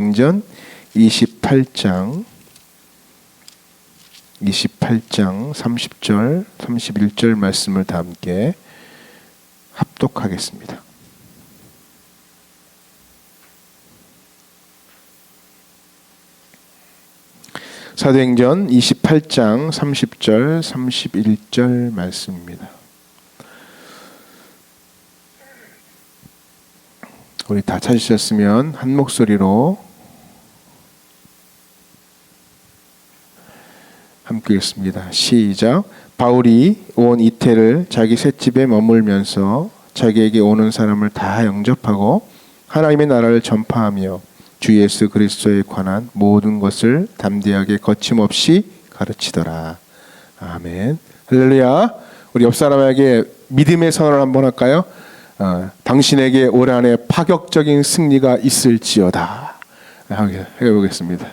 사도행전 28장 30절, 31절 말씀을 다 함께 합독하겠습니다. 사도행전 28장 30절, 31절 말씀입니다. 우리 다 찾으셨으면 한 목소리로 함께 읽습니다. 시작. 바울이 온 이태를 자기 셋집에 머물면서 자기에게 오는 사람을 다 영접하고 하나님의 나라를 전파하며 주 예수 그리스도에 관한 모든 것을 담대하게 거침없이 가르치더라. 아멘. 할렐루야. 우리 옆 사람에게 믿음의 선언을 한번 할까요? 당신에게 올 한해 파격적인 승리가 있을지어다. 해보겠습니다.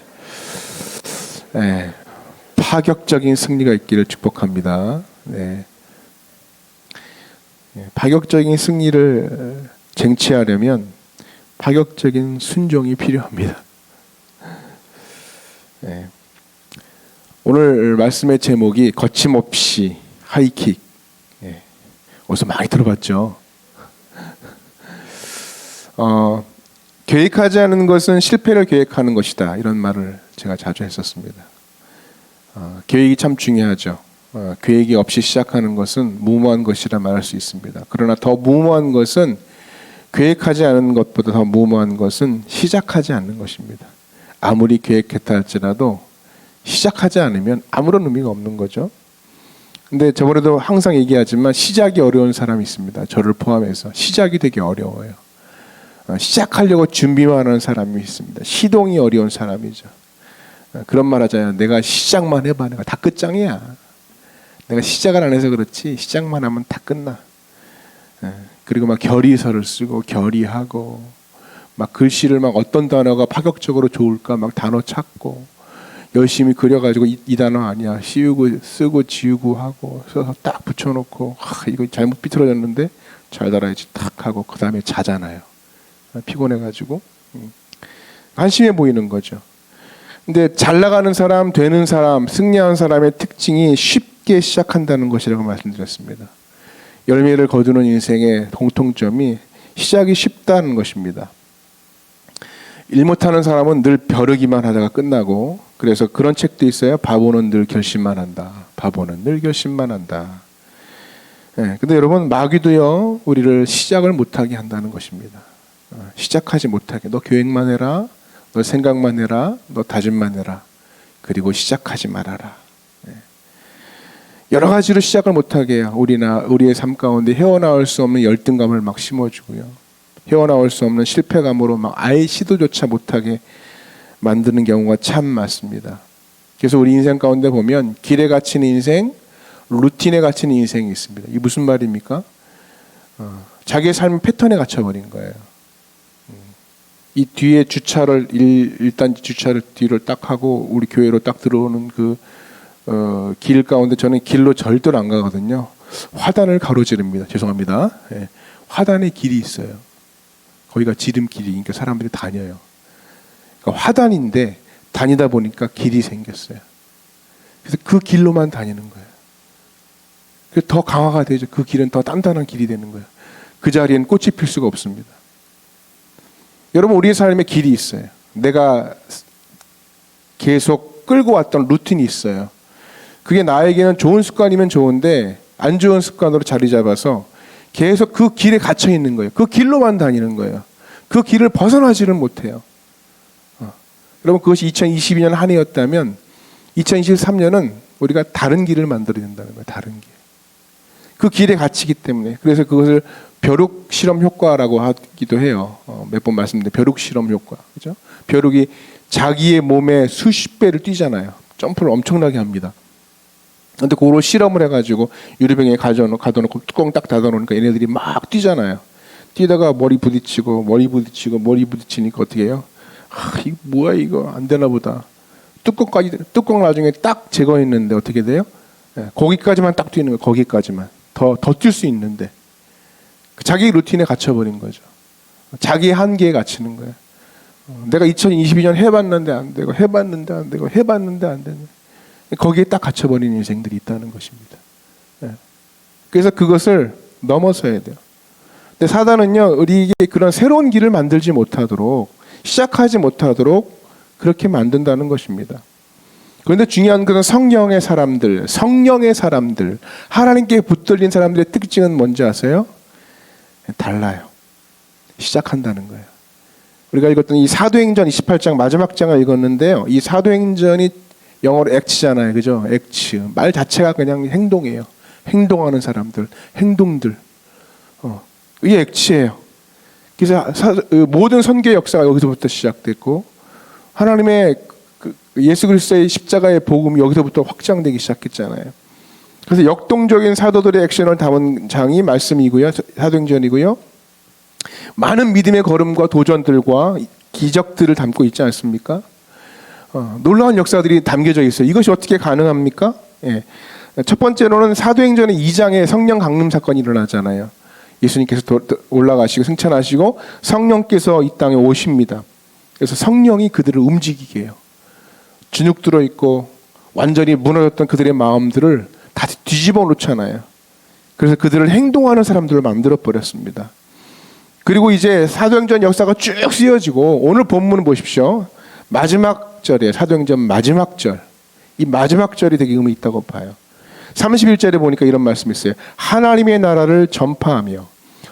네, 파격적인 승리가 있기를 축복합니다. 네. 파격적인 승리를 쟁취하려면 파격적인 순종이 필요합니다. 네. 오늘 말씀의 제목이 거침없이 하이킥. 네. 어디서 많이 들어봤죠? 계획하지 않은 것은 실패를 계획하는 것이다. 이런 말을 제가 자주 했었습니다. 계획이 참 중요하죠. 계획이 없이 시작하는 것은 무모한 것이라 말할 수 있습니다. 그러나 더 무모한 것은 계획하지 않은 것보다 더 무모한 것은 시작하지 않는 것입니다. 아무리 계획했다 할지라도 시작하지 않으면 아무런 의미가 없는 거죠. 근데 저번에도 항상 얘기하지만 시작이 어려운 사람이 있습니다. 저를 포함해서 시작이 되게 어려워요. 시작하려고 준비만 하는 사람이 있습니다. 시동이 어려운 사람이죠. 그런 말 하잖아요. 내가 시작만 해봐. 내가 다 끝장이야. 내가 시작을 안 해서 그렇지 시작만 하면 다 끝나. 그리고 막 결의서를 쓰고 결의하고 막 글씨를 막 어떤 단어가 파격적으로 좋을까 막 단어 찾고 열심히 그려가지고 이 단어 아니야. 씌우고 쓰고 지우고 하고 써서 딱 붙여놓고 이거 잘못 비틀어졌는데 잘 달아야지 딱 하고 그 다음에 자잖아요. 피곤해가지고 한심해 보이는 거죠. 근데 잘 나가는 사람, 되는 사람, 승리한 사람의 특징이 쉽게 시작한다는 것이라고 말씀드렸습니다. 열매를 거두는 인생의 공통점이 시작이 쉽다는 것입니다. 일 못하는 사람은 늘 벼르기만 하다가 끝나고, 그래서 그런 책도 있어요. 바보는 늘 결심만 한다. 바보는 늘 결심만 한다. 근데 여러분, 마귀도요 우리를 시작을 못하게 한다는 것입니다. 시작하지 못하게. 너 계획만 해라. 너 생각만 해라. 너 다짐만 해라. 그리고 시작하지 말아라. 여러 가지로 시작을 못하게 해요. 우리의 삶 가운데 헤어나올 수 없는 열등감을 막 심어주고요. 헤어나올 수 없는 실패감으로 막 아예 시도조차 못하게 만드는 경우가 참 많습니다. 그래서 우리 인생 가운데 보면 길에 갇힌 인생, 루틴에 갇힌 인생이 있습니다. 이게 무슨 말입니까? 자기의 삶 패턴에 갇혀버린 거예요. 이 뒤에 주차를 일단 주차를 뒤를 딱 하고 우리 교회로 딱 들어오는 길 가운데 저는 길로 절대로 안 가거든요. 화단을 가로지릅니다. 죄송합니다. 화단에 길이 있어요. 거기가 지름길이니까 사람들이 다녀요. 그러니까 화단인데 다니다 보니까 길이 생겼어요. 그래서 그 길로만 다니는 거예요. 그래서 더 강화가 되죠. 그 길은 더 단단한 길이 되는 거예요. 그 자리엔 꽃이 필 수가 없습니다. 여러분, 우리의 삶에 길이 있어요. 내가 계속 끌고 왔던 루틴이 있어요. 그게 나에게는 좋은 습관이면 좋은데 안 좋은 습관으로 자리 잡아서 계속 그 길에 갇혀 있는 거예요. 그 길로만 다니는 거예요. 그 길을 벗어나지를 못해요. 여러분, 그것이 2022년 한 해였다면 2023년은 우리가 다른 길을 만들어야 된다는 거예요. 다른 길. 그 길에 갇히기 때문에. 그래서 그것을 벼룩 실험 효과라고 하기도 해요. 몇 번 말씀드린 벼룩 실험 효과. 그죠? 벼룩이 자기의 몸에 수십 배를 뛰잖아요. 점프를 엄청나게 합니다. 근데 그걸 실험을 해가지고 유리병에 가둬놓고 뚜껑 딱 닫아놓으니까 얘네들이 막 뛰잖아요. 뛰다가 머리 부딪히니까 어떻게 해요? 이거 뭐야 이거 안 되나 보다. 뚜껑 나중에 딱 제거했는데 어떻게 돼요? 거기까지만 딱 뛰는 거예요. 거기까지만. 더 뛸 수 있는데. 자기 루틴에 갇혀버린 거죠. 자기의 한계에 갇히는 거예요. 내가 2022년 해봤는데 안 되고 해봤는데 안 되고 해봤는데 안 되는 거기에 딱 갇혀버린 인생들이 있다는 것입니다. 그래서 그것을 넘어서야 돼요. 근데 사단은요, 우리에게 그런 새로운 길을 만들지 못하도록, 시작하지 못하도록 그렇게 만든다는 것입니다. 그런데 중요한 것은 성령의 사람들, 하나님께 붙들린 사람들의 특징은 뭔지 아세요? 달라요. 시작한다는 거예요. 우리가 읽었던 이 사도행전 28장 마지막 장을 읽었는데요. 이 사도행전이 영어로 액츠잖아요. 그죠? 액츠. 말 자체가 그냥 행동이에요. 행동하는 사람들, 행동들. 이게 액츠예요. 그래서 모든 선교 역사가 여기서부터 시작됐고 하나님의 예수 그리스도의 십자가의 복음이 여기서부터 확장되기 시작했잖아요. 그래서 역동적인 사도들의 액션을 담은 장이 말씀이고요. 사도행전이고요. 많은 믿음의 걸음과 도전들과 기적들을 담고 있지 않습니까? 놀라운 역사들이 담겨져 있어요. 이것이 어떻게 가능합니까? 예. 첫 번째로는 사도행전의 2장에 성령 강림 사건이 일어나잖아요. 예수님께서 올라가시고 승천하시고 성령께서 이 땅에 오십니다. 그래서 성령이 그들을 움직이게 해요. 주눅 들어있고 완전히 무너졌던 그들의 마음들을 다 뒤집어 놓잖아요. 그래서 그들을 행동하는 사람들을 만들어 버렸습니다. 그리고 이제 사도행전 역사가 쭉 쓰여지고 오늘 본문을 보십시오. 마지막 절이에요. 사도행전 마지막 절. 이 마지막 절이 되게 의미 있다고 봐요. 31절에 보니까 이런 말씀이 있어요. 하나님의 나라를 전파하며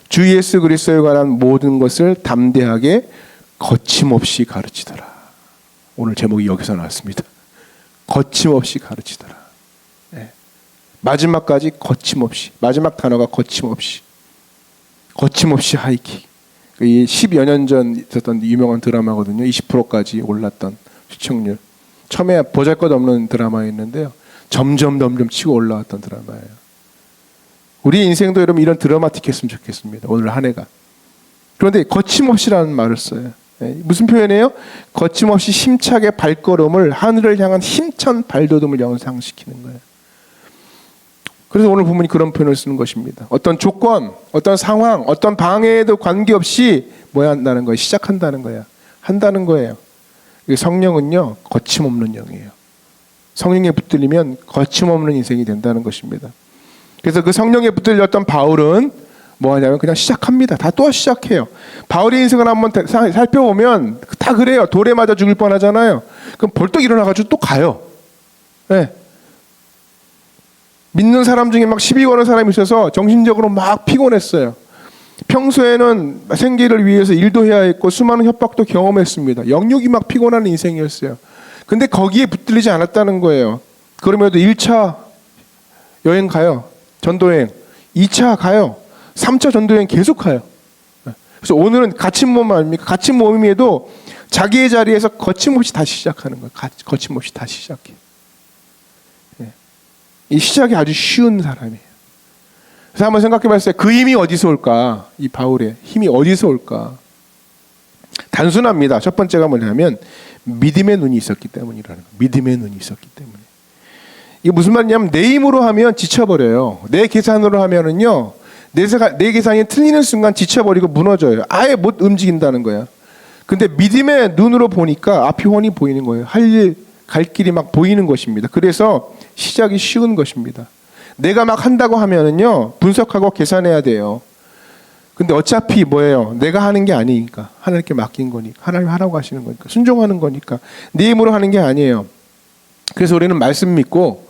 주 예수 그리스도에 관한 모든 것을 담대하게 거침없이 가르치더라. 오늘 제목이 여기서 나왔습니다. 거침없이 가르치더라. 네. 마지막까지 거침없이. 마지막 단어가 거침없이. 거침없이 하이킥. 이 10여 년 전 있었던 유명한 드라마거든요. 20%까지 올랐던 시청률. 처음에 보잘것없는 드라마였는데요. 점점 치고 올라왔던 드라마예요. 우리 인생도 여러분 이런 드라마틱했으면 좋겠습니다. 오늘 한 해가. 그런데 거침없이라는 말을 써요. 무슨 표현이에요? 거침없이 힘차게 발걸음을 하늘을 향한 힘찬 발돋움을 연상시키는 거예요. 그래서 오늘 본문이 그런 표현을 쓰는 것입니다. 어떤 조건, 어떤 상황, 어떤 방해에도 관계없이 뭐 한다는 거예요? 시작한다는 거야. 한다는 거예요. 성령은요, 거침없는 영이에요. 성령에 붙들리면 거침없는 인생이 된다는 것입니다. 그래서 그 성령에 붙들렸던 바울은 뭐 하냐면 그냥 시작합니다. 다 또 시작해요. 바울의 인생을 한번 살펴보면 다 그래요. 돌에 맞아 죽을 뻔하잖아요. 그럼 벌떡 일어나가지고 또 가요. 네. 믿는 사람 중에 막 시비 거는 사람이 있어서 정신적으로 막 피곤했어요. 평소에는 생계를 위해서 일도 해야 했고 수많은 협박도 경험했습니다. 영육이 막 피곤한 인생이었어요. 근데 거기에 붙들리지 않았다는 거예요. 그럼에도 1차 여행 가요. 전도여행. 2차 가요. 3차 전도여행 계속 가요. 그래서 오늘은 갇힌 몸 아닙니까? 갇힌 몸임에도 자기의 자리에서 거침없이 다시 시작하는 거예요. 거침없이 다시 시작해요. 이 시작이 아주 쉬운 사람이에요. 그래서 한번 생각해 봤어요. 그 힘이 어디서 올까? 이 바울의 힘이 어디서 올까? 단순합니다. 첫 번째가 뭐냐면 믿음의 눈이 있었기 때문이라는 거예요. 믿음의 눈이 있었기 때문에. 이게 무슨 말이냐면 내 힘으로 하면 지쳐버려요. 내 계산으로 하면은요. 내 계산이 틀리는 순간 지쳐버리고 무너져요. 아예 못 움직인다는 거야. 근데 믿음의 눈으로 보니까 앞이 훤히 보이는 거예요. 갈 길이 막 보이는 것입니다. 그래서 시작이 쉬운 것입니다. 내가 막 한다고 하면은요, 분석하고 계산해야 돼요. 근데 어차피 뭐예요? 내가 하는 게 아니니까. 하나님께 맡긴 거니까. 하나님 하라고 하시는 거니까. 순종하는 거니까. 내 힘으로 하는 게 아니에요. 그래서 우리는 말씀 믿고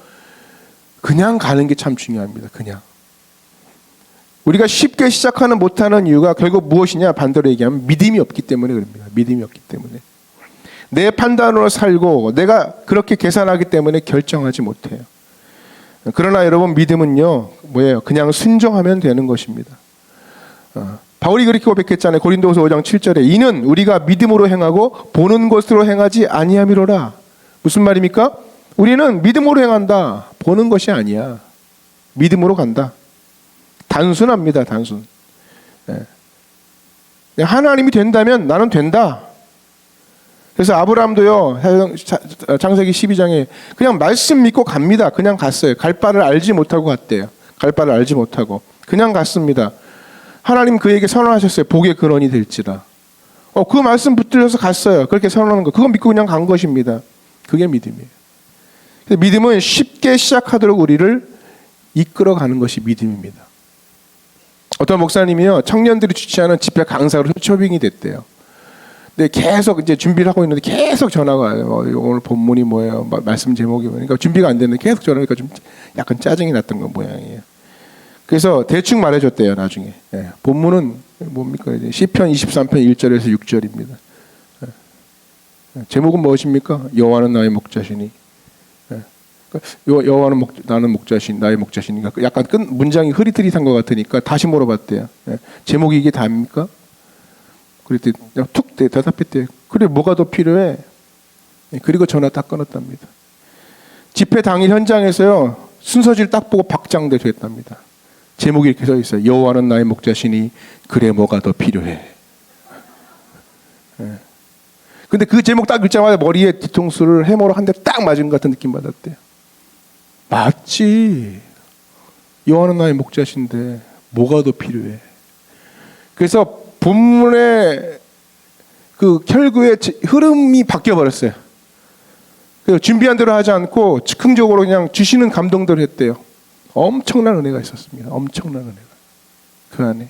그냥 가는 게 참 중요합니다. 그냥. 우리가 쉽게 시작하는 못하는 이유가 결국 무엇이냐? 반대로 얘기하면 믿음이 없기 때문에 그럽니다. 믿음이 없기 때문에. 내 판단으로 살고 내가 그렇게 계산하기 때문에 결정하지 못해요. 그러나 여러분 믿음은요. 뭐예요? 그냥 순종하면 되는 것입니다. 바울이 그렇게 고백했잖아요. 고린도후서 5장 7절에 이는 우리가 믿음으로 행하고 보는 것으로 행하지 아니함이로라. 무슨 말입니까? 우리는 믿음으로 행한다. 보는 것이 아니야. 믿음으로 간다. 단순합니다. 단순. 하나님이 된다면 나는 된다. 그래서 아브라함도요. 창세기 12장에 그냥 말씀 믿고 갑니다. 그냥 갔어요. 갈 바를 알지 못하고 갔대요. 갈 바를 알지 못하고 그냥 갔습니다. 하나님 그에게 선언하셨어요. 복의 근원이 될지라. 그 말씀 붙들려서 갔어요. 그렇게 선언하는 거. 그거 믿고 그냥 간 것입니다. 그게 믿음이에요. 믿음은 쉽게 시작하도록 우리를 이끌어가는 것이 믿음입니다. 어떤 목사님이요, 청년들이 주최하는 집회 강사로 초빙이 됐대요. 근데 계속 이제 준비를 하고 있는데 계속 전화가 와요. 오늘 본문이 뭐예요? 말씀 제목이 뭐예요? 그러니까 준비가 안 되는데 계속 전화하니까 좀 약간 짜증이 났던 건 모양이에요. 그래서 대충 말해줬대요, 나중에. 예, 본문은 뭡니까? 이제 시편 23편 1절에서 6절입니다. 예. 제목은 무엇입니까? 여호와는 나의 목자시니. 예. 여호와는 나는 목자신, 나의 목자시니까 약간 문장이 흐릿흐릿한 것 같으니까 다시 물어봤대요. 예. 제목이 이게 다입니까? 그랬더니 툭 대답했대요. 그래, 뭐가 더 필요해? 예. 그리고 전화 딱 끊었답니다. 집회 당일 현장에서요, 순서지를 딱 보고 박장대 됐답니다. 제목이 이렇게 써 있어요. 여호와는 나의 목자시니 그래 뭐가 더 필요해. 예. 근데 그 제목 딱 읽자마자 머리에 뒤통수를 해머로 한 대 딱 맞은 것 같은 느낌 받았대요. 맞지. 여호와는 나의 목자신데 뭐가 더 필요해. 그래서 본문의 그 혈구의 흐름이 바뀌어 버렸어요. 그래서 준비한 대로 하지 않고 즉흥적으로 그냥 주시는 감동대로 했대요. 엄청난 은혜가 있었습니다. 엄청난 은혜가. 그 안에.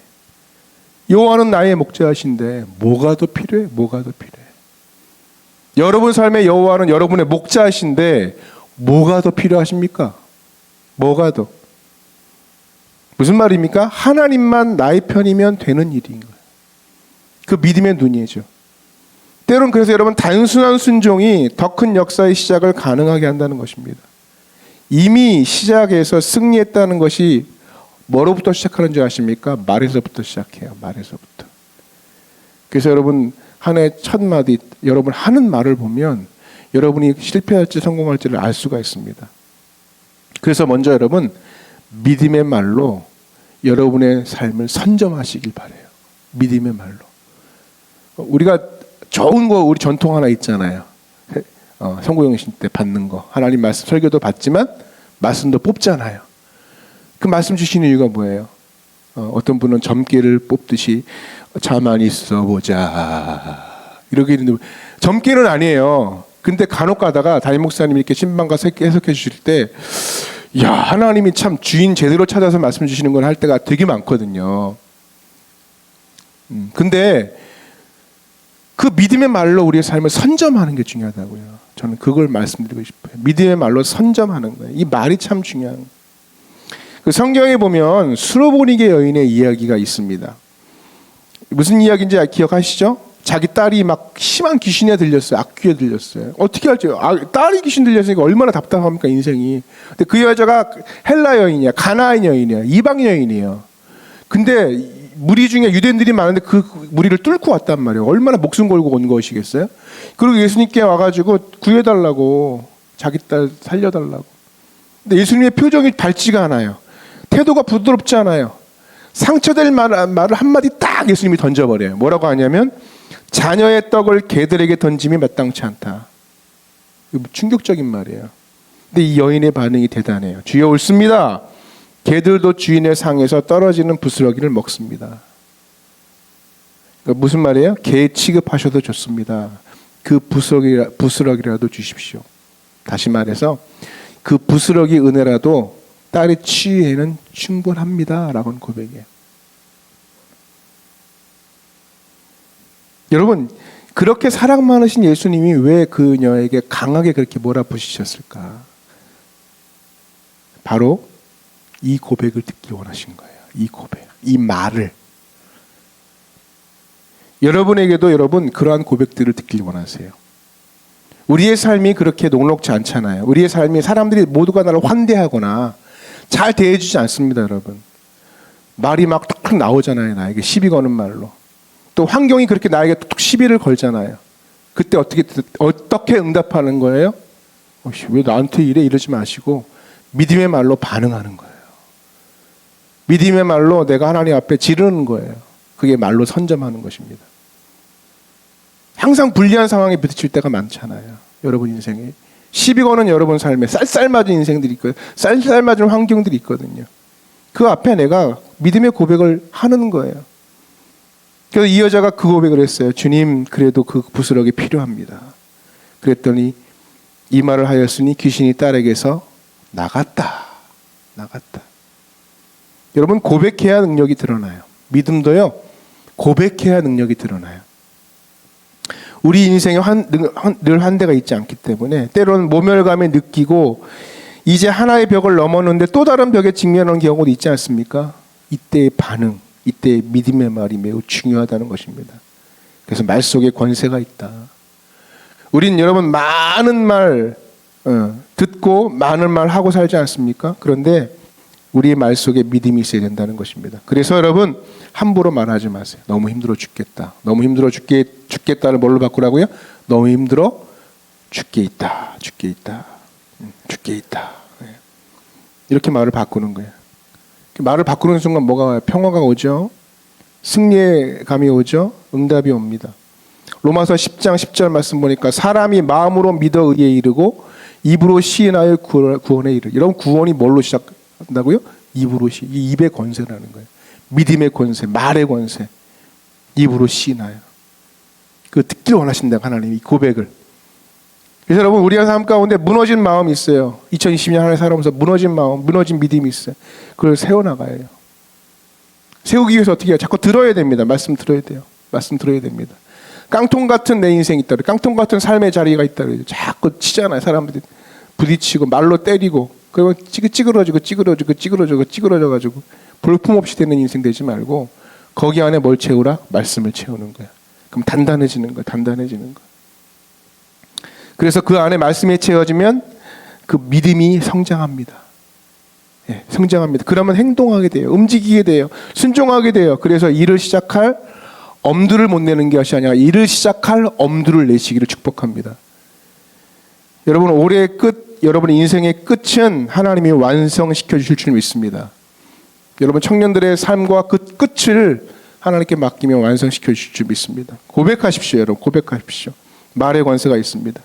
여호와는 나의 목자이신데 뭐가 더 필요해? 뭐가 더 필요해? 여러분 삶의 여호와는 여러분의 목자이신데 뭐가 더 필요하십니까? 뭐가 더? 무슨 말입니까? 하나님만 나의 편이면 되는 일인 거예요. 그 믿음의 눈이죠. 때론 그래서 여러분 단순한 순종이 더 큰 역사의 시작을 가능하게 한다는 것입니다. 이미 시작에서 승리했다는 것이 뭐로부터 시작하는 줄 아십니까? 말에서부터 시작해요. 말에서부터. 그래서 여러분 한 해 첫 마디 여러분 하는 말을 보면 여러분이 실패할지 성공할지를 알 수가 있습니다. 그래서 먼저 여러분 믿음의 말로 여러분의 삶을 선점하시길 바라요. 믿음의 말로. 우리가 좋은 거 우리 전통 하나 있잖아요. 성구영신 때 받는 거. 하나님 말씀 설교도 받지만 말씀도 뽑잖아요. 그 말씀 주시는 이유가 뭐예요? 어떤 분은 점괘를 뽑듯이 자만히 있어 보자 이렇게 있는데 점괘는 아니에요. 근데 간혹 가다가 담임 목사님이 이렇게 신방과 해석해 주실 때 야, 하나님이 참 주인 제대로 찾아서 말씀 주시는 걸 할 때가 되게 많거든요. 근데 그 믿음의 말로 우리의 삶을 선점하는 게 중요하다고요. 저는 그걸 말씀드리고 싶어요. 믿음의 말로 선점하는 거예요. 이 말이 참 중요한 거예요. 그 성경에 보면 수로보니게 여인의 이야기가 있습니다. 무슨 이야기인지 기억하시죠? 자기 딸이 막 심한 귀신에 들렸어요. 악귀에 들렸어요. 어떻게 할지. 딸이 귀신 들렸으니까 얼마나 답답합니까, 인생이. 근데 그 여자가 헬라 여인이야. 가나안 여인이야. 이방 여인이에요. 근데 무리 중에 유대인들이 많은데 그 무리를 뚫고 왔단 말이에요. 얼마나 목숨 걸고 온 것이겠어요? 그리고 예수님께 와가지고 구해달라고, 자기 딸 살려달라고. 근데 예수님의 표정이 밝지가 않아요. 태도가 부드럽지 않아요. 상처될 말을 한마디 딱 예수님이 던져버려요. 뭐라고 하냐면 자녀의 떡을 개들에게 던짐이 마땅치 않다. 충격적인 말이에요. 근데 이 여인의 반응이 대단해요. 주여 옳습니다. 개들도 주인의 상에서 떨어지는 부스러기를 먹습니다. 그러니까 무슨 말이에요? 개 취급하셔도 좋습니다. 그 부스러기라도 주십시오. 다시 말해서 그 부스러기 은혜라도 딸의 치유에는 충분합니다. 라고는 고백이에요. 여러분, 그렇게 사랑 많으신 예수님이 왜 그녀에게 강하게 그렇게 몰아붙이셨을까? 바로 이 고백을 듣기 원하신 거예요. 이 고백, 이 말을. 여러분에게도 여러분 그러한 고백들을 듣길 원하세요. 우리의 삶이 그렇게 녹록지 않잖아요. 우리의 삶이 사람들이 모두가 나를 환대하거나 잘 대해주지 않습니다, 여러분. 말이 막 툭툭 나오잖아요, 나에게 시비 거는 말로. 또 환경이 그렇게 나에게 툭툭 시비를 걸잖아요. 그때 어떻게 응답하는 거예요? 왜 나한테 이래? 이러지 마시고 믿음의 말로 반응하는 거예요. 믿음의 말로 내가 하나님 앞에 지르는 거예요. 그게 말로 선점하는 것입니다. 항상 불리한 상황에 부딪힐 때가 많잖아요. 여러분 인생에. 시비 거는 여러분 삶에 쌀쌀맞은 인생들이 있거든요. 쌀쌀맞은 환경들이 있거든요. 그 앞에 내가 믿음의 고백을 하는 거예요. 그래서 이 여자가 그 고백을 했어요. 주님, 그래도 그 부스러기 필요합니다. 그랬더니 이 말을 하였으니 귀신이 딸에게서 나갔다. 여러분, 고백해야 능력이 드러나요. 믿음도요, 고백해야 능력이 드러나요. 우리 인생에 늘 한계가 있지 않기 때문에 때로는 모멸감에 느끼고 이제 하나의 벽을 넘었는데 또 다른 벽에 직면하는 경우도 있지 않습니까? 이때의 반응, 이때의 믿음의 말이 매우 중요하다는 것입니다. 그래서 말 속에 권세가 있다. 우린 여러분 많은 말 듣고 많은 말 하고 살지 않습니까? 그런데 우리의 말 속에 믿음이 있어야 된다는 것입니다. 그래서 여러분 함부로 말하지 마세요. 너무 힘들어 죽겠다. 너무 힘들어 죽겠다를 뭘로 바꾸라고요? 너무 힘들어 죽게 있다. 이렇게 말을 바꾸는 거예요. 말을 바꾸는 순간 뭐가 와요? 평화가 오죠. 승리의 감이 오죠. 응답이 옵니다. 로마서 10장 10절 말씀 보니까 사람이 마음으로 믿어 의에 이르고 입으로 시인하여 구원에 이르. 여러분 구원이 뭘로 시작한다고요? 입으로 시. 이 입의 권세라는 거예요. 믿음의 권세, 말의 권세. 입으로 시인하여. 그 듣기를 원하신다 하나님 이 고백을. 그래서 여러분 우리의 삶 가운데 무너진 마음이 있어요. 2020년 하나님 살아오면서 무너진 마음, 무너진 믿음이 있어요. 그걸 세워나가야 해요. 세우기 위해서 어떻게 해요? 자꾸 들어야 됩니다. 말씀 들어야 돼요. 말씀 들어야 됩니다. 깡통 같은 내 인생이 있다. 깡통 같은 삶의 자리가 있다. 자꾸 치잖아요. 사람들이 부딪히고 말로 때리고 그러면 찌그러져가지고 볼품없이 되는 인생 되지 말고 거기 안에 뭘 채우라? 말씀을 채우는 거야. 그럼 단단해지는 거야. 그래서 그 안에 말씀이 채워지면 그 믿음이 성장합니다. 성장합니다. 그러면 행동하게 돼요. 움직이게 돼요. 순종하게 돼요. 그래서 일을 시작할 엄두를 못 내는 것이 아니라 일을 시작할 엄두를 내시기를 축복합니다. 여러분 올해의 끝, 여러분 인생의 끝은 하나님이 완성시켜 주실 줄 믿습니다. 여러분 청년들의 삶과 그 끝을 하나님께 맡기면 완성시켜 주실 줄 믿습니다. 고백하십시오. 여러분 고백하십시오. 말의 권세가 있습니다.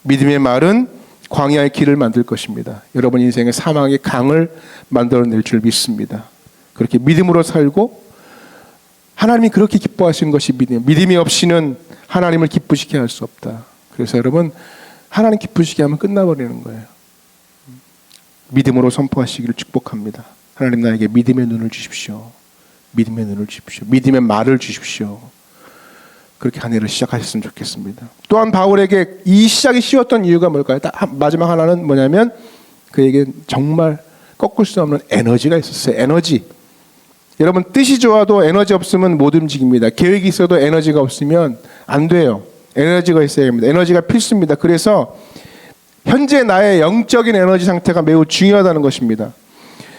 믿음의 말은 광야의 길을 만들 것입니다. 여러분 인생의 사망의 강을 만들어낼 줄 믿습니다. 그렇게 믿음으로 살고 하나님이 그렇게 기뻐하시는 것이 믿음. 믿음이 없이는 하나님을 기쁘시게 할 수 없다. 그래서 여러분 하나님 기쁘시게 하면 끝나버리는 거예요. 믿음으로 선포하시기를 축복합니다. 하나님 나에게 믿음의 눈을 주십시오. 믿음의 말을 주십시오. 그렇게 한 해를 시작하셨으면 좋겠습니다. 또한 바울에게 이 시작이 쉬웠던 이유가 뭘까요? 마지막 하나는 뭐냐면 그에게 정말 꺾을 수 없는 에너지가 있었어요. 에너지. 여러분 뜻이 좋아도 에너지 없으면 못 움직입니다. 계획이 있어도 에너지가 없으면 안 돼요. 에너지가 있어야 합니다. 에너지가 필수입니다. 그래서 현재 나의 영적인 에너지 상태가 매우 중요하다는 것입니다.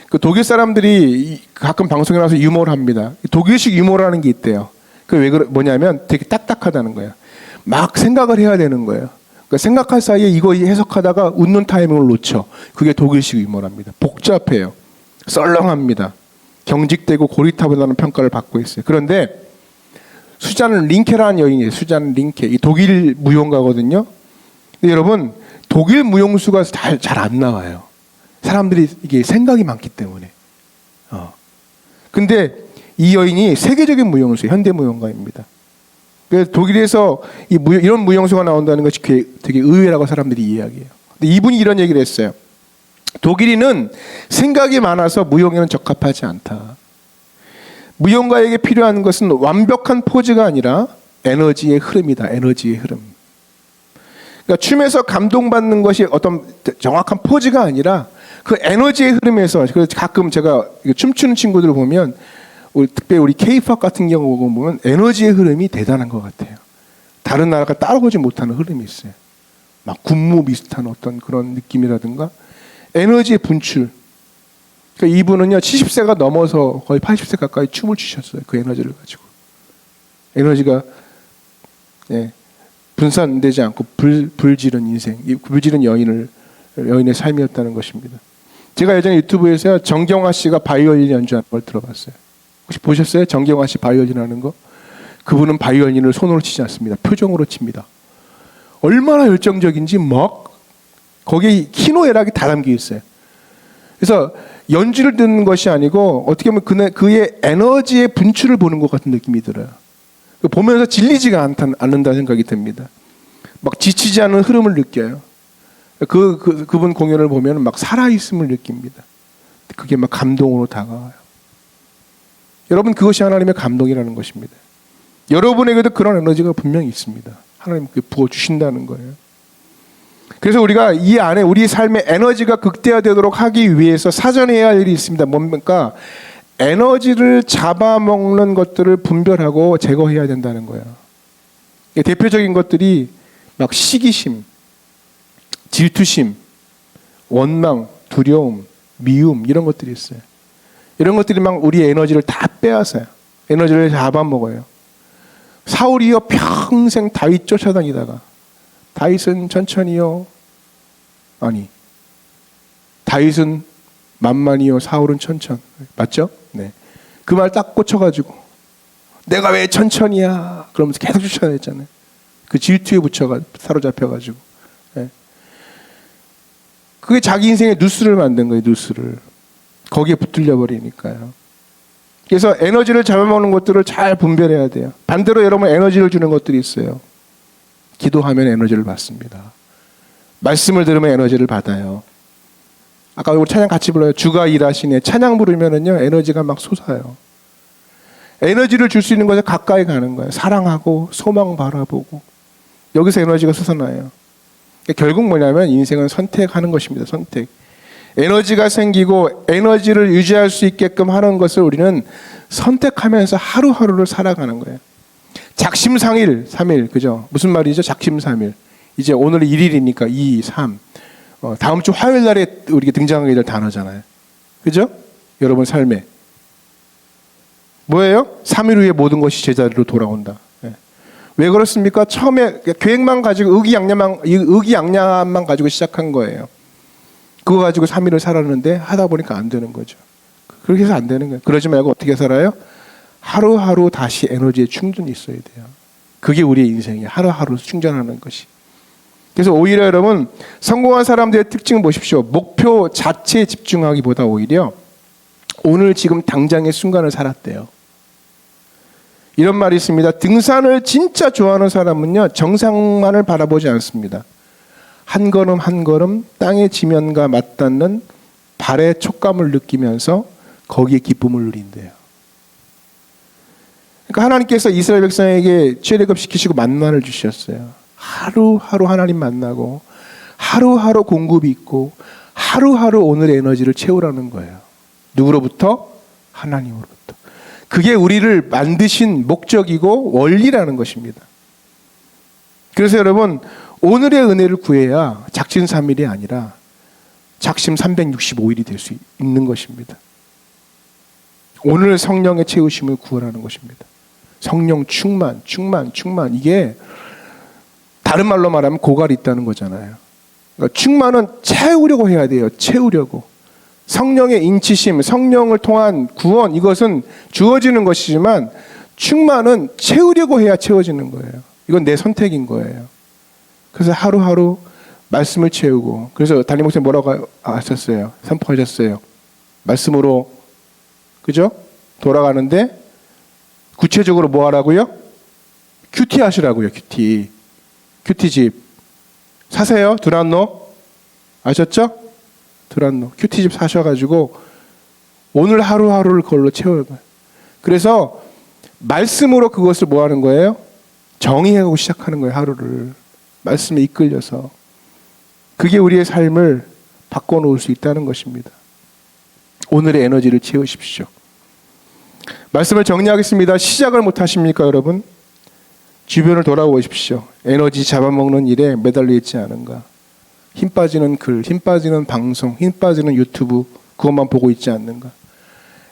그 독일 사람들이 가끔 방송에 나와서 유머를 합니다. 독일식 유머라는 게 있대요. 그 뭐냐면 되게 딱딱하다는 거예요. 막 생각을 해야 되는 거예요. 그러니까 생각할 사이에 이거 해석하다가 웃는 타이밍을 놓쳐. 그게 독일식 유머랍니다. 복잡해요. 썰렁합니다. 경직되고 고리타분하다는 평가를 받고 있어요. 그런데 수잔 링케라는 여인이에요. 수잔 링케. 이 독일 무용가거든요. 근데 여러분 독일 무용수가 잘 안 나와요. 사람들이 이게 생각이 많기 때문에. 근데 이 여인이 세계적인 무용수, 현대 무용가입니다. 그래서 독일에서 이런 무용수가 나온다는 것이 되게 의외라고 사람들이 이야기해요. 근데 이분이 이런 얘기를 했어요. 독일인은 생각이 많아서 무용에는 적합하지 않다. 무용가에게 필요한 것은 완벽한 포즈가 아니라 에너지의 흐름이다. 에너지의 흐름. 그러니까 춤에서 감동받는 것이 어떤 정확한 포즈가 아니라 그 에너지의 흐름에서, 그래서 가끔 제가 춤추는 친구들을 보면 특별히 우리 K-팝 같은 경우 보면 에너지의 흐름이 대단한 것 같아요. 다른 나라가 따라오지 못하는 흐름이 있어요. 막 군무 비슷한 어떤 그런 느낌이라든가 에너지의 분출. 그러니까 이분은요 70세가 넘어서 거의 80세 가까이 춤을 추셨어요. 그 에너지를 가지고. 에너지가 분산되지 않고 불지른 인생, 불지른 여인의 삶이었다는 것입니다. 제가 예전에 유튜브에서 정경화 씨가 바이올린 연주하는 걸 들어봤어요. 혹시 보셨어요? 정경화 씨 바이올린 하는 거? 그분은 바이올린을 손으로 치지 않습니다. 표정으로 칩니다. 얼마나 열정적인지 막 거기에 희노애락이 다 담겨 있어요. 그래서 연주를 듣는 것이 아니고 어떻게 보면 그의 에너지의 분출을 보는 것 같은 느낌이 들어요. 보면서 질리지가 않는다는 생각이 듭니다. 막 지치지 않는 흐름을 느껴요. 그분 공연을 보면 막 살아있음을 느낍니다. 그게 막 감동으로 다가와요. 여러분, 그것이 하나님의 감동이라는 것입니다. 여러분에게도 그런 에너지가 분명히 있습니다. 하나님께 부어주신다는 거예요. 그래서 우리가 이 안에 우리 삶의 에너지가 극대화되도록 하기 위해서 사전에 해야 할 일이 있습니다. 뭡니까? 에너지를 잡아먹는 것들을 분별하고 제거해야 된다는 거예요. 대표적인 것들이 막 시기심, 질투심, 원망, 두려움, 미움 이런 것들이 있어요. 이런 것들이 막 우리의 에너지를 다 빼앗아요. 에너지를 잡아먹어요. 사울이요 평생 다윗 쫓아다니다가 다윗은 천천히요, 아니 다윗은 만만히요 사울은 천천, 맞죠? 네. 그 말 딱 꽂혀가지고 내가 왜 천천히야 그러면서 계속 쫓아다녔잖아요. 그 질투에 사로잡혀가지고. 네. 그게 자기 인생의 누스를 만든 거예요. 누스를 거기에 붙들려 버리니까요. 그래서 에너지를 잡아먹는 것들을 잘 분별해야 돼요. 반대로 여러분 에너지를 주는 것들이 있어요. 기도하면 에너지를 받습니다. 말씀을 들으면 에너지를 받아요. 아까 우리 찬양 같이 불러요. 주가 일하시네. 찬양 부르면은요 에너지가 막 솟아요. 에너지를 줄 수 있는 것에 가까이 가는 거예요. 사랑하고 소망 바라보고 여기서 에너지가 솟아나요. 결국 뭐냐면 인생은 선택하는 것입니다. 선택. 에너지가 생기고 에너지를 유지할 수 있게끔 하는 것을 우리는 선택하면서 하루하루를 살아가는 거예요. 작심삼일, 3일, 그죠? 무슨 말이죠? 작심삼일. 이제 오늘 1일이니까 2, 3. 다음 주 화요일 날에 우리가 등장하게 될 단어잖아요. 그죠? 여러분 삶에. 뭐예요? 3일 후에 모든 것이 제자리로 돌아온다. 네. 왜 그렇습니까? 처음에 계획만 가지고 의기양양만 가지고 시작한 거예요. 그거 가지고 3일을 살았는데 하다 보니까 안 되는 거죠. 그렇게 해서 안 되는 거예요. 그러지 말고 어떻게 살아요? 하루하루 다시 에너지의 충전이 있어야 돼요. 그게 우리의 인생이에요. 하루하루 충전하는 것이. 그래서 오히려 여러분 성공한 사람들의 특징을 보십시오. 목표 자체에 집중하기보다 오히려 오늘 지금 당장의 순간을 살았대요. 이런 말이 있습니다. 등산을 진짜 좋아하는 사람은요 정상만을 바라보지 않습니다. 한 걸음 한 걸음 땅의 지면과 맞닿는 발의 촉감을 느끼면서 거기에 기쁨을 누린대요. 그러니까 하나님께서 이스라엘 백성에게 출애굽 시키시고 만나를 주셨어요. 하루하루 하나님 만나고 하루하루 공급이 있고 하루하루 오늘의 에너지를 채우라는 거예요. 누구로부터? 하나님으로부터. 그게 우리를 만드신 목적이고 원리라는 것입니다. 그래서 여러분 오늘의 은혜를 구해야 작심 3일이 아니라 작심 365일이 될 수 있는 것입니다. 오늘 성령의 채우심을 구하라는 것입니다. 성령 충만. 이게 다른 말로 말하면 고갈이 있다는 거잖아요. 그러니까 충만은 채우려고 해야 돼요. 채우려고. 성령의 인치심, 성령을 통한 구원, 이것은 주어지는 것이지만 충만은 채우려고 해야 채워지는 거예요. 이건 내 선택인 거예요. 그래서 하루하루 말씀을 채우고, 그래서 담임 목사님 뭐라고 하셨어요? 선포하셨어요. 말씀으로, 그죠? 돌아가는데 구체적으로 뭐 하라고요? 큐티 하시라고요. 큐티집 사세요. 두란노 아셨죠? 두란노 큐티집 사셔가지고 오늘 하루하루를 그걸로 채워요. 그래서 말씀으로 그것을 뭐 하는 거예요? 정의하고 시작하는 거예요. 하루를 말씀에 이끌려서. 그게 우리의 삶을 바꿔놓을 수 있다는 것입니다. 오늘의 에너지를 채우십시오. 말씀을 정리하겠습니다. 시작을 못하십니까 여러분? 주변을 돌아보십시오. 에너지 잡아먹는 일에 매달려 있지 않은가? 힘 빠지는 글, 힘 빠지는 방송, 힘 빠지는 유튜브 그것만 보고 있지 않는가?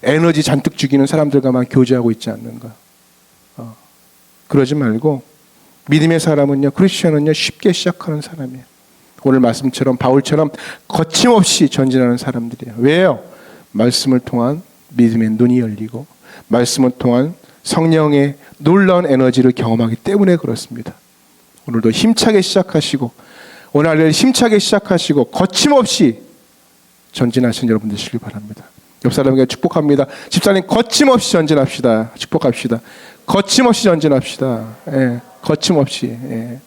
에너지 잔뜩 죽이는 사람들과만 교제하고 있지 않는가? 그러지 말고 믿음의 사람은요, 크리스천은요 쉽게 시작하는 사람이에요. 오늘 말씀처럼 바울처럼 거침없이 전진하는 사람들이에요. 왜요? 말씀을 통한 믿음의 눈이 열리고 말씀을 통한 성령의 놀라운 에너지를 경험하기 때문에 그렇습니다. 오늘도 힘차게 시작하시고 오늘 힘차게 시작하시고 거침없이 전진하신 여러분 되시길 바랍니다. 옆 사람에게 축복합니다. 집사님 거침없이 전진합시다. 축복합시다. 거침없이 전진합시다. 예, 거침없이. 예.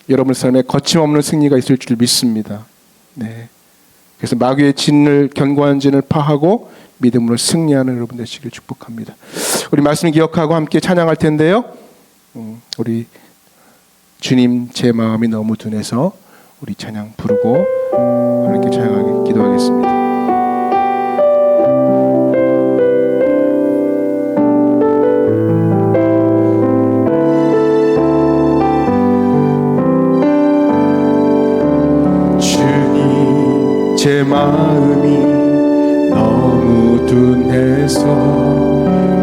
여러분 삶에 거침없는 승리가 있을 줄 믿습니다. 네. 그래서 마귀의 진을 견고한 진을 파하고 믿음으로 승리하는 여러분 되시길 축복합니다. 우리 말씀 기억하고 함께 찬양할 텐데요. 우리 주님 제 마음이 너무 둔해서 우리 찬양 부르고 하나님께 찬양하게 기도하겠습니다. 제 마음이 너무 둔해서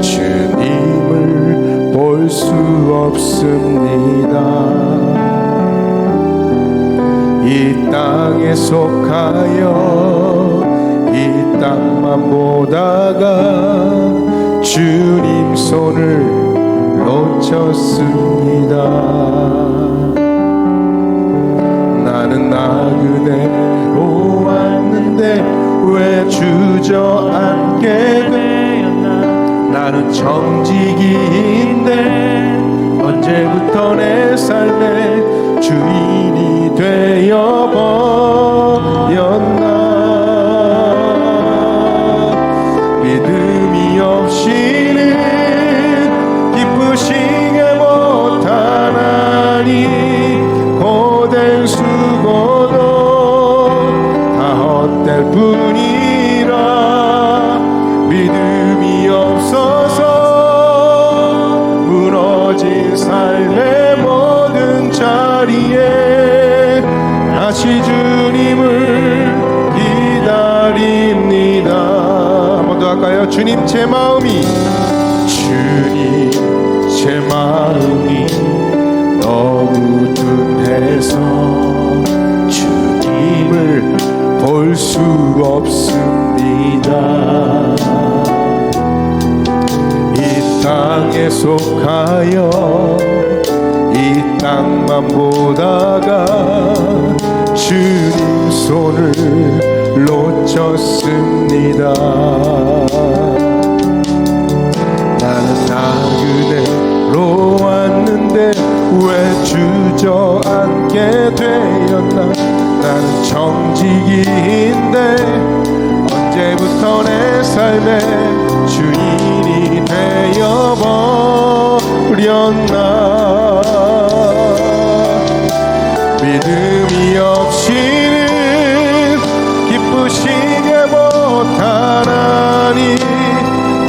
주님을 볼 수 없습니다. 이 땅에 속하여 이 땅만 보다가 주님 손을 놓쳤습니다. 나는 나그네로 왔는데 왜 주저앉게 되었나. 나는 정직이인데 언제부터 내 삶의 주인이 되어버렸나. 믿음이 없이는 기쁘시게 못하나니 고된 수고도 다 헛될 뿐이라. 믿음이 없어서 무너진 삶의 모든 자리에 다시 주님을 기다립니다. 한 번 더 할까요? 주님 제 마음이 너무 둔해서 주님을 볼 수 없습니다. 이 땅에 속하여 이 땅만 보다가 주님 손을 놓쳤습니다. 나는 나그네로 왔는데 왜 주저앉게 되었나. 나는 정직이인데 언제부터 내 삶의 주인이 되어버렸나. 믿음이 없이는 기쁘시게 못하나니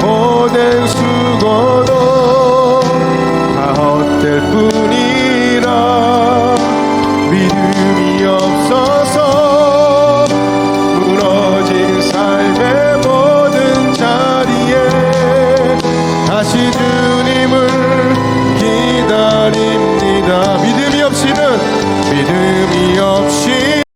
고된 수고도 다 헛될 뿐이라. 믿음이 없어서 무너진 삶의 모든 자리에 다시